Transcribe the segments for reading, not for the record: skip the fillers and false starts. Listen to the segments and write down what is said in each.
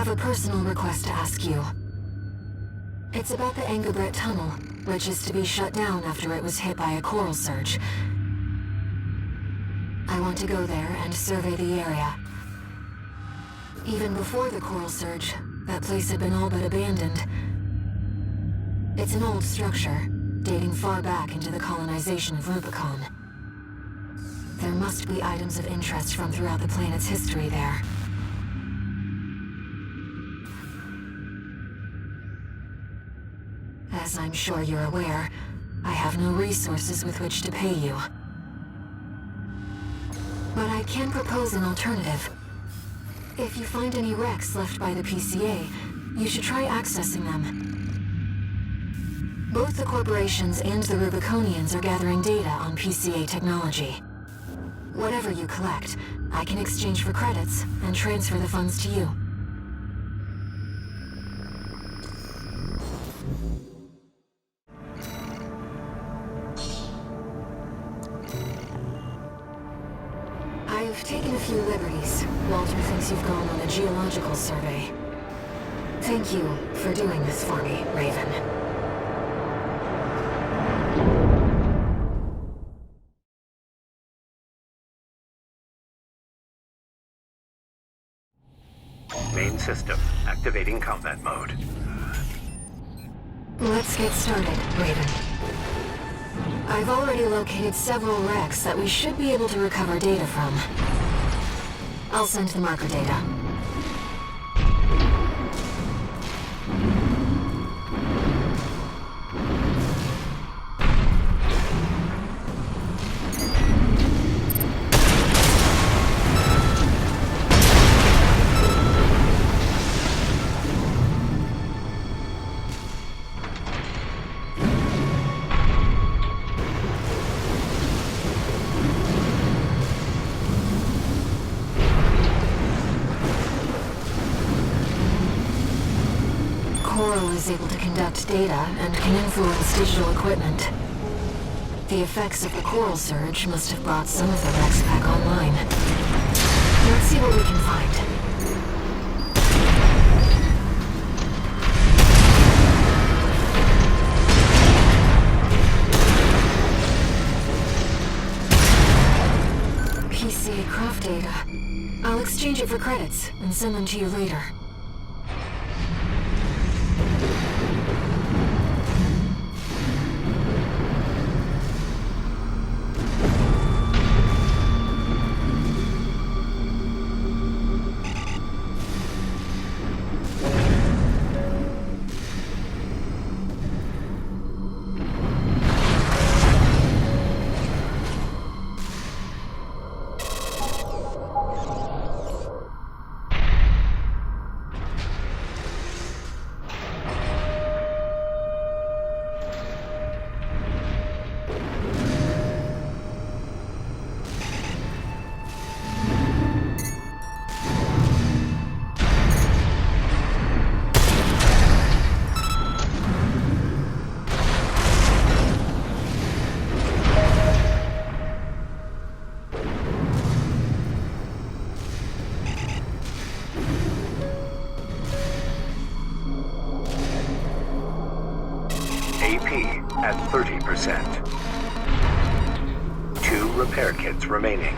have a personal request to ask you. It's about the Engabret Tunnel, which is to be shut down after it was hit by a coral surge. I want to go there and survey the area. Even before the coral surge, that place had been all but abandoned. It's an old structure, dating far back into the colonization of Rubicon. There must be items of interest from throughout the planet's history there. As I'm sure you're aware, I have no resources with which to pay you. But I can propose an alternative. If you find any wrecks left by the PCA, you should try accessing them. Both the corporations and the Rubiconians are gathering data on PCA technology. Whatever you collect, I can exchange for credits and transfer the funds to you. I've taken a few liberties. Walter thinks you've gone on a geological survey. Thank you for doing this for me, Raven. Main system, activating combat mode. Let's get started, Raven. I've already located several wrecks that we should be able to recover data from. I'll send the marker data. Coral is able to conduct data and can influence digital equipment. The effects of the coral surge must have brought some of the wrecks back online. Let's see what we can find. PCA craft data. I'll exchange it for credits and send them to you later. At 30%. 2 repair kits remaining.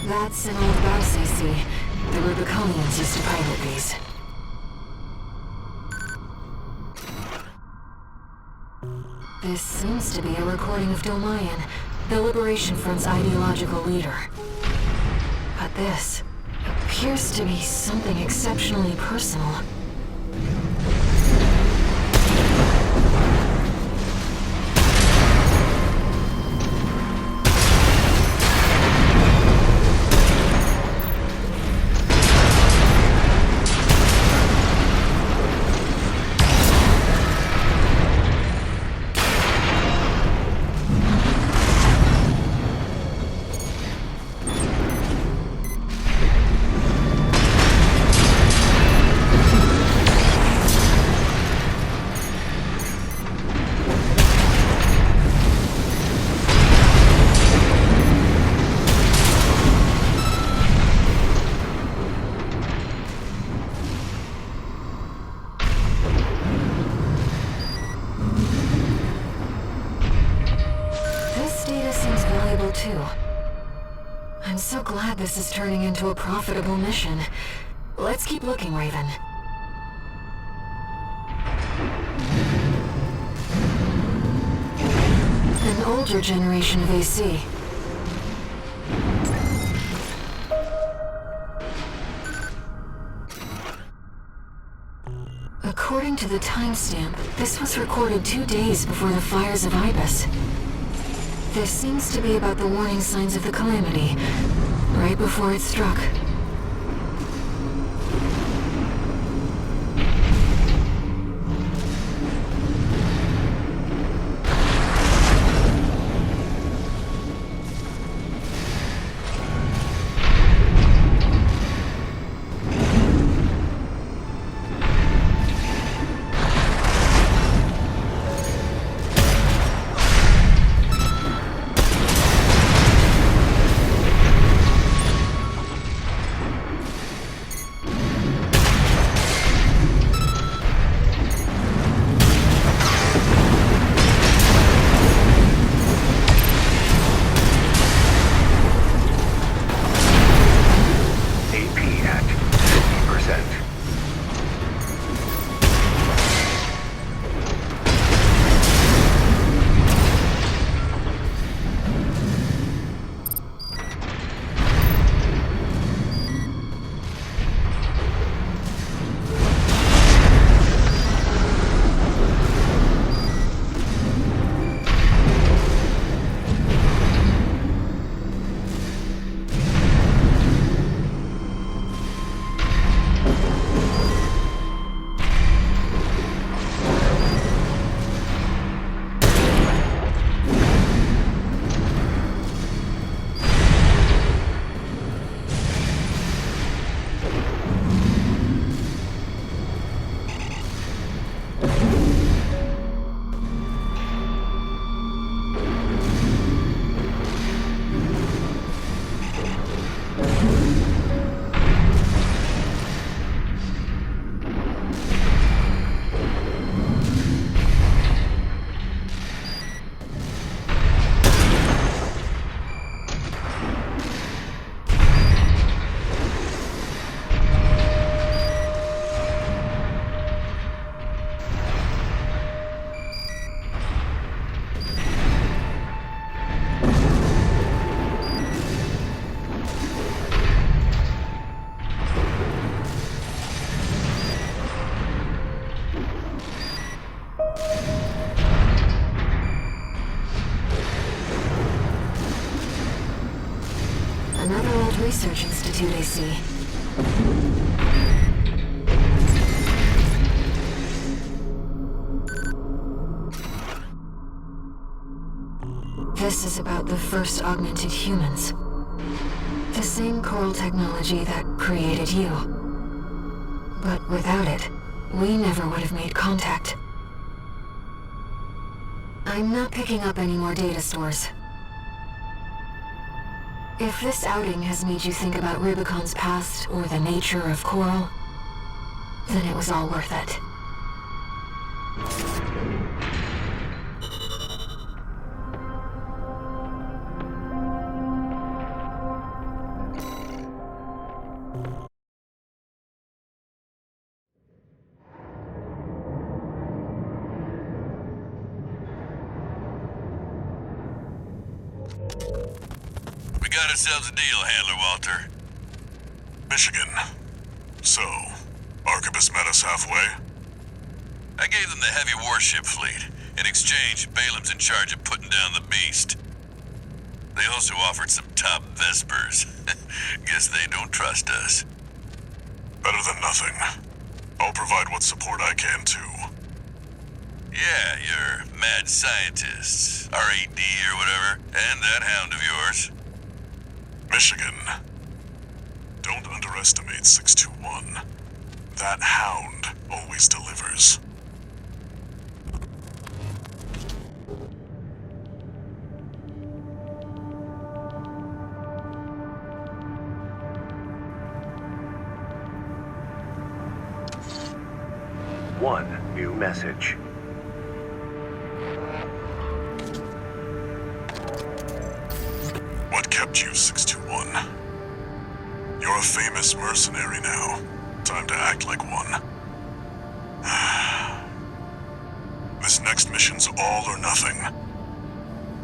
That's an old bus I see. The Rubiconians used to pilot these. This seems to be a recording of Domayan, the Liberation Front's ideological leader. But this appears to be something exceptionally personal. Too. I'm so glad this is turning into a profitable mission. Let's keep looking, Raven. An older generation of AC. According to the timestamp, this was recorded 2 days before the fires of Ibis. This seems to be about the warning signs of the calamity, right before it struck. Research Institute, I see. This is about the first augmented humans. The same coral technology that created you. But without it, we never would have made contact. I'm not picking up any more data stores. If this outing has made you think about Rubicon's past or the nature of coral, then it was all worth it. We got ourselves a deal, Handler Walter. Michigan. So, Arquebus met us halfway? I gave them the heavy warship fleet. In exchange, Balaam's in charge of putting down the beast. They also offered some top Vespers. Guess they don't trust us. Better than nothing. I'll provide what support I can, too. Yeah, your mad scientists, RAD or whatever, and that hound of yours. Michigan. Don't underestimate 621. That hound always delivers. One new message. What kept you, 621? You're a famous mercenary now. Time to act like one. This next mission's all or nothing.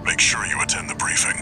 Make sure you attend the briefing.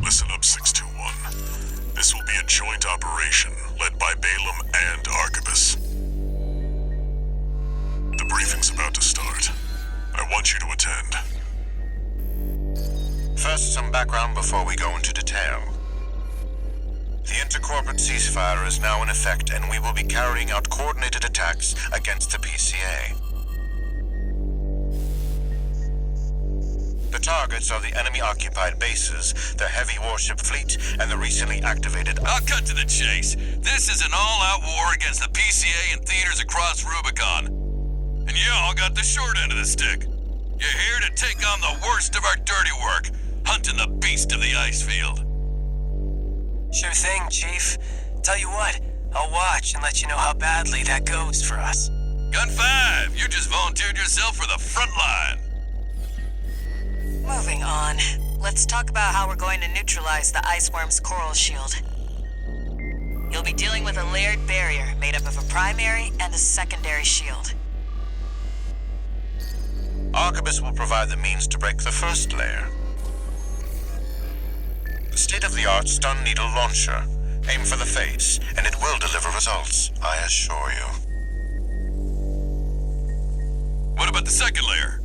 Listen up, 621. This will be a joint operation led by Balaam and Arquebus. The briefing's about to start. I want you to attend. First, some background before we go into detail. The intercorporate ceasefire is now in effect, and we will be carrying out coordinated attacks against the PCA. The targets are the enemy-occupied bases, the heavy warship fleet, and the recently activated... I'll cut to the chase. This is an all-out war against the PCA and theaters across Rubicon. And y'all got the short end of the stick. You're here to take on the worst of our dirty work, hunting the beast of the ice field. Sure thing, Chief. Tell you what, I'll watch and let you know how badly that goes for us. Gun 5, you just volunteered yourself for the front line. Moving on. Let's talk about how we're going to neutralize the Iceworm's coral shield. You'll be dealing with a layered barrier made up of a primary and a secondary shield. Arquebus will provide the means to break the first layer. The state-of-the-art stun needle launcher. Aim for the face, and it will deliver results, I assure you. What about the second layer?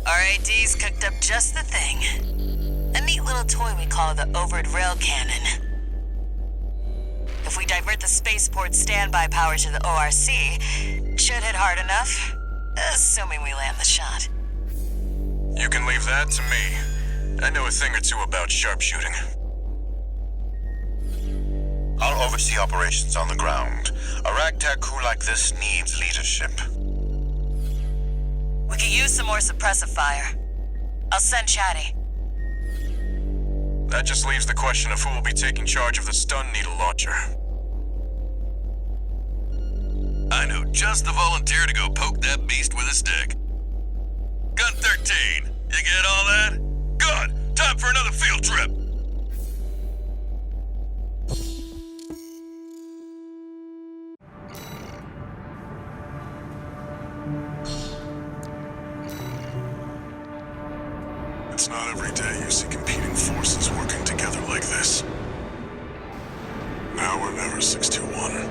RAD's cooked up just the thing. A neat little toy we call the Overed Rail Cannon. If we divert the spaceport standby power to the ORC, should hit hard enough, assuming we land the shot. You can leave that to me. I know a thing or two about sharpshooting. I'll oversee operations on the ground. A ragtag crew like this needs leadership. We could use some more suppressive fire. I'll send Chatty. That just leaves the question of who will be taking charge of the stun needle launcher. I know just the volunteer to go poke that beast with a stick. Gun 13, you get all that? Good! Time for another field trip! It's not every day you see competing forces working together like this. Now or never, 621.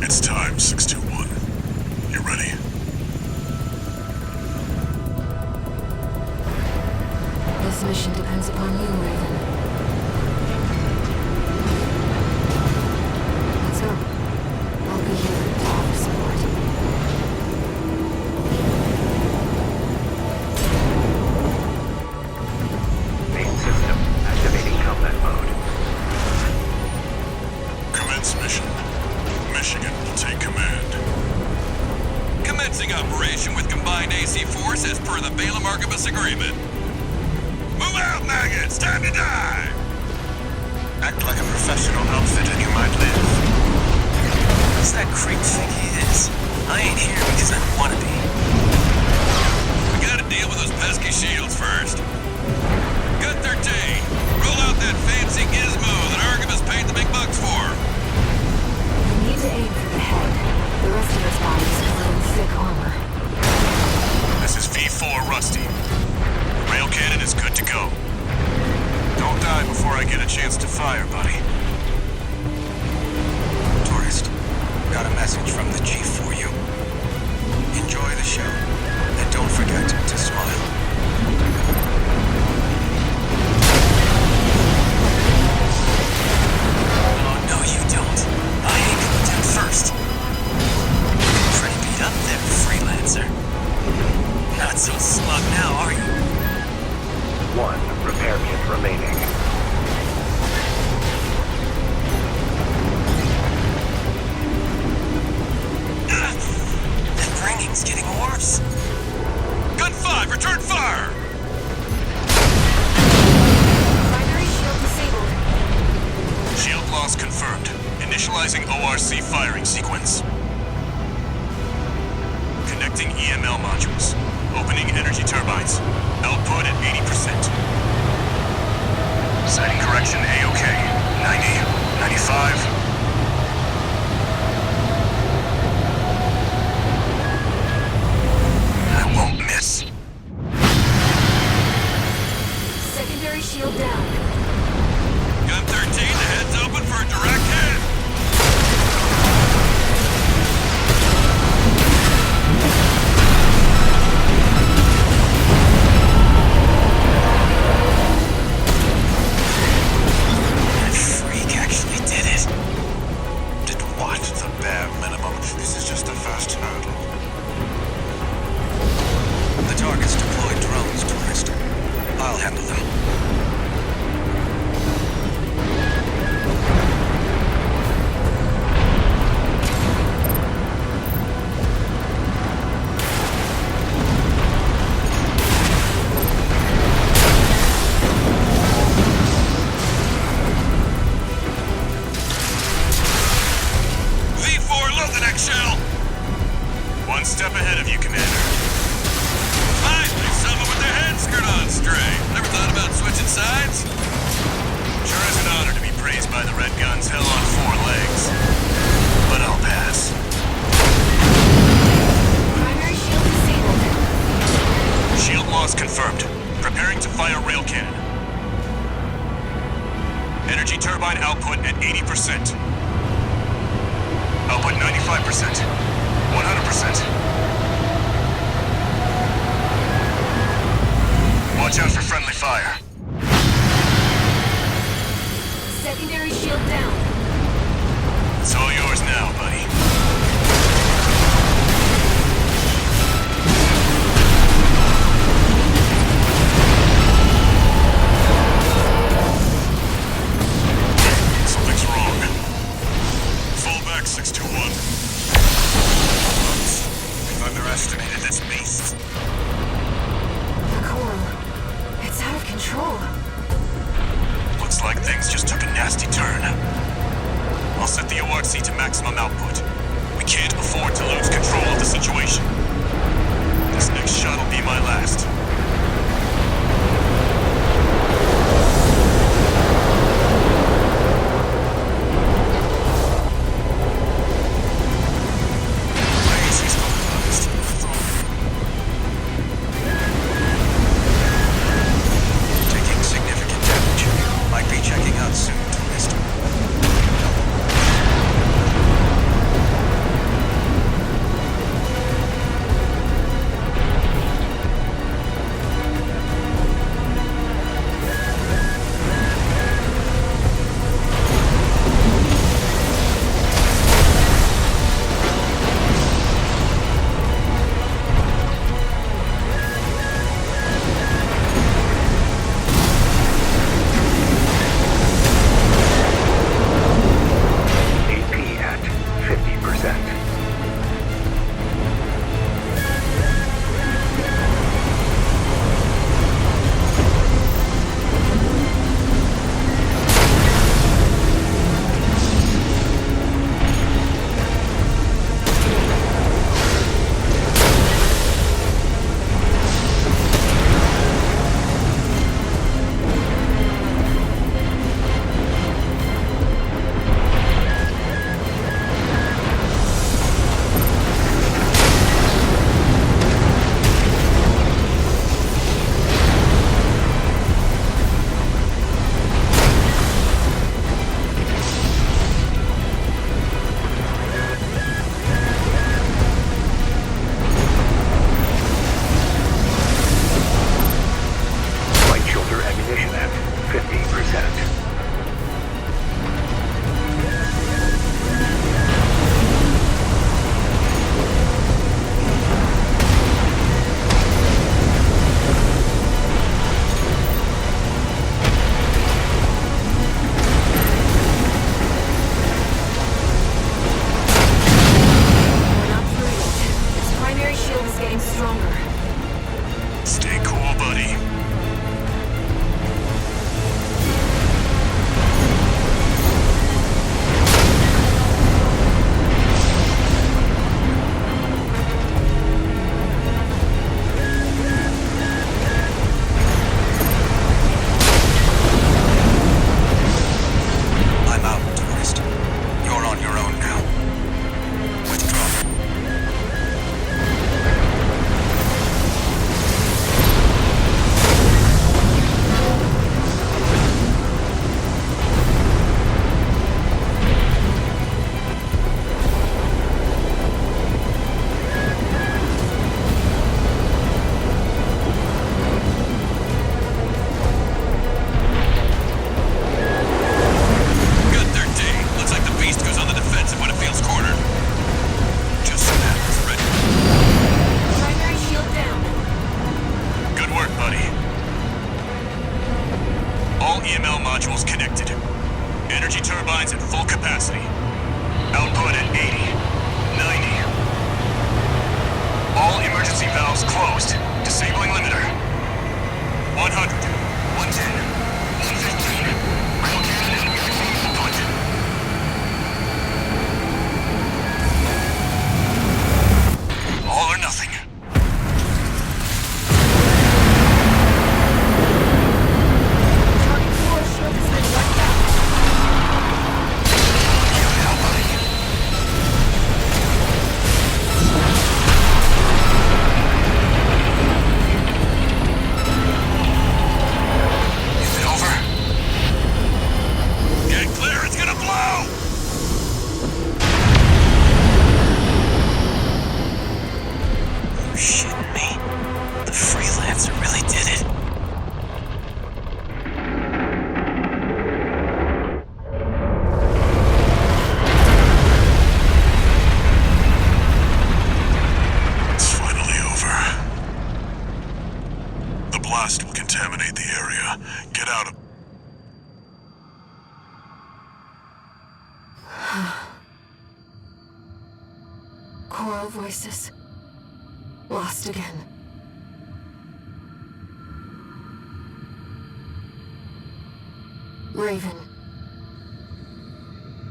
It's time, 621. You ready? This mission depends upon you, Raven. Let's go. I'll be here to offer support. Main system activating combat mode. Commence mission. Michigan will take command. Commencing operation with combined AC force as per the Balaam Archibus agreement. Move out, maggots! Time to die! Act like a professional outfit and you might live. Who's that creep think he is? I ain't here because I wanna be. We gotta deal with those pesky shields first. Gun 13, roll out that fancy gizmo that Archibus paid the big bucks for. We need to aim for the head. The rest of his body is covered in thick armor. This is V4 Rusty. Rail cannon is good to go. Don't die before I get a chance to fire, buddy. Tourist, got a message from the chief for you. Enjoy the show, and don't forget to smile. Oh, no, you don't. I ain't going down first. Pretty beat up there, freelancer. Not so smug now, are you? 1 repair kit remaining. That ringing's getting worse. Gun 5, return fire! Primary shield disabled. Shield loss confirmed. Initializing ORC firing sequence. Connecting EML modules. Opening energy turbines. Output at 80%. Setting correction A-OK. 90, 95. I won't miss. Secondary shield down. Gun 13, the head's open for a direct hit! That freak actually did it. Did what? The bare minimum. This is just the first hurdle. The target's deployed drones, tourist. I'll handle them. V4, load the next shell! One step ahead of you, Commander. Finally, someone with their head screwed on straight. Never thought about switching sides? Sure is an honor to be praised by the Red Gun's hell on 4 legs. But I'll pass. Primary shield disabled. Shield loss confirmed. Preparing to fire rail cannon. Energy turbine output at 80%. Output 95%. 100%. Watch out for friendly fire. Secondary shield down. It's all yours now, buddy. I'll set the ORC to maximum output. We can't afford to lose control of the situation. This next shot will be my last. Taking significant damage. Might be checking out soon, Twist. AP at 50%. Light shoulder ammunition at 50%. We're not through yet. Its primary shield is getting stronger. Stay cool, buddy. I'm out, Tourist. You're on your own now. Withdraw. Good 13. Looks like the beast goes on the defensive when it feels cornered. Just snap. It's ready. Primary shield down. Good work, buddy. All EML modules connected. Energy turbines at full capacity. Output at 80, 90. All emergency valves closed. Disabling limiter. 100, 110, 115. Rail cannon and output. All or nothing. Target 4 shield has been wiped out. Is it over? Get clear, it's gonna blow! You're shitting me. The freelancer really did it. It's finally over. The blast will contaminate the area. Get out of... Choral voices. Lost again. Raven.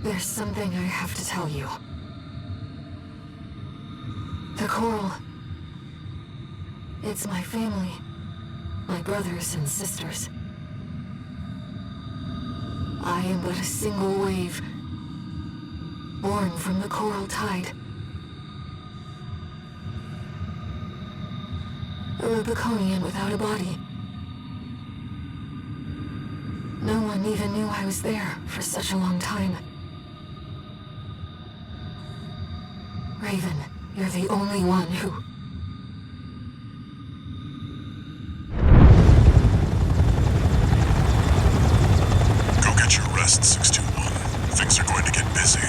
There's something I have to tell you. The coral... It's my family. My brothers and sisters. I am but a single wave, born from the coral tide. A Rubiconian without a body. No one even knew I was there for such a long time. Raven, you're the only one who... Go get your rest, 621. Things are going to get busy.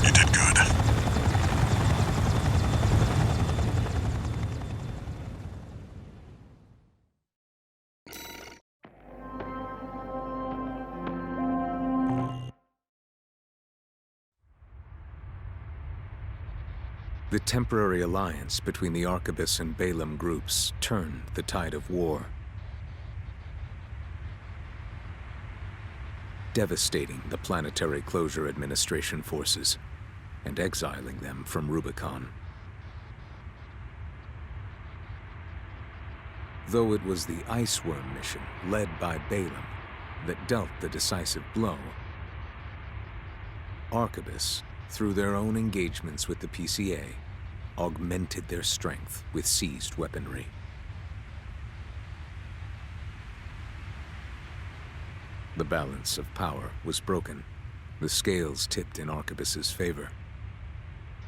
You did good. The temporary alliance between the Arquebus and Balaam groups turned the tide of war, devastating the Planetary Closure Administration forces and exiling them from Rubicon. Though it was the Iceworm mission led by Balaam that dealt the decisive blow, Arquebus, through their own engagements with the PCA, augmented their strength with seized weaponry. The balance of power was broken, the scales tipped in Arquebus's favor,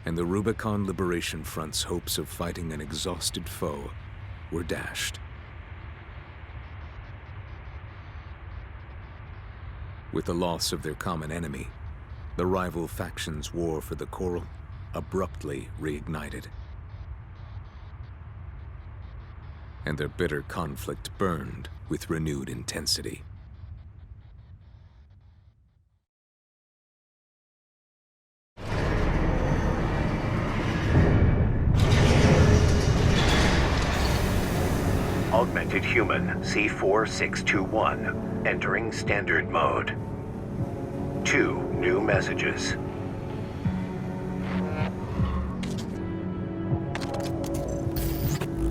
and the Rubicon Liberation Front's hopes of fighting an exhausted foe were dashed. With the loss of their common enemy, the rival factions' war for the Coral abruptly reignited. And their bitter conflict burned with renewed intensity. Augmented Human C4621, entering Standard Mode. 2 new messages.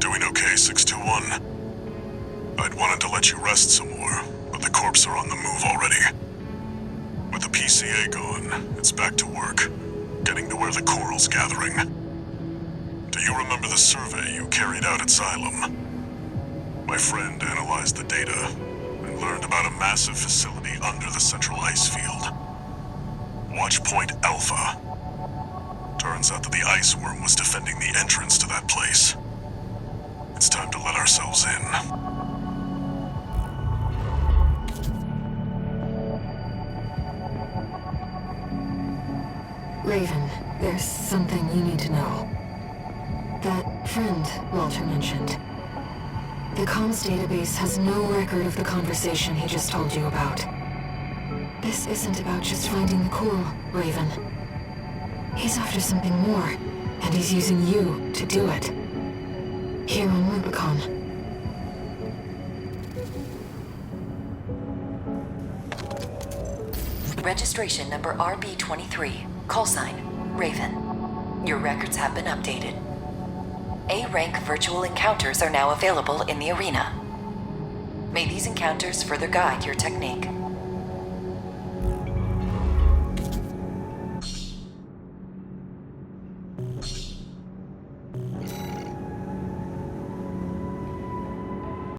Doing okay, 621? I'd wanted to let you rest some more, but the corps are on the move already. With the PCA gone, it's back to work, getting to where the Coral's gathering. Do you remember the survey you carried out at Xylem? My friend analyzed the data and learned about a massive facility under the central ice field. Watch Point Alpha. Turns out that the Iceworm was defending the entrance to that place. It's time to let ourselves in. Raven, there's something you need to know. That friend Walter mentioned. The comms database has no record of the conversation he just told you about. This isn't about just finding the coral, Raven. He's after something more, and he's using you to do it. Here on Rubicon. Registration number RB23, call sign, Raven. Your records have been updated. A-rank virtual encounters are now available in the arena. May these encounters further guide your technique.